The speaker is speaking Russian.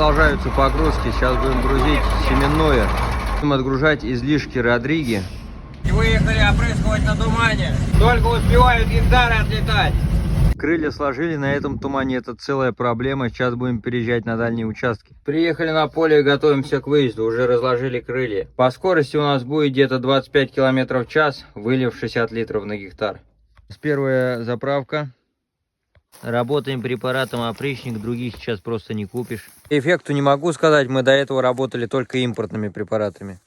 Продолжаются погрузки. Сейчас будем грузить семенное. Будем отгружать излишки Родриги. Выехали опрыскивать на тумане. Только успевают гектары отлетать. Крылья сложили на этом тумане. Это целая проблема. Сейчас будем переезжать на дальние участки. Приехали на поле и готовимся к выезду. Уже разложили крылья. По скорости у нас будет где-то 25 км в час. Вылив 60 литров на гектар. Первая заправка. Работаем препаратом опрыщник, других сейчас просто не купишь. Эффекту не могу сказать, мы до этого работали только импортными препаратами.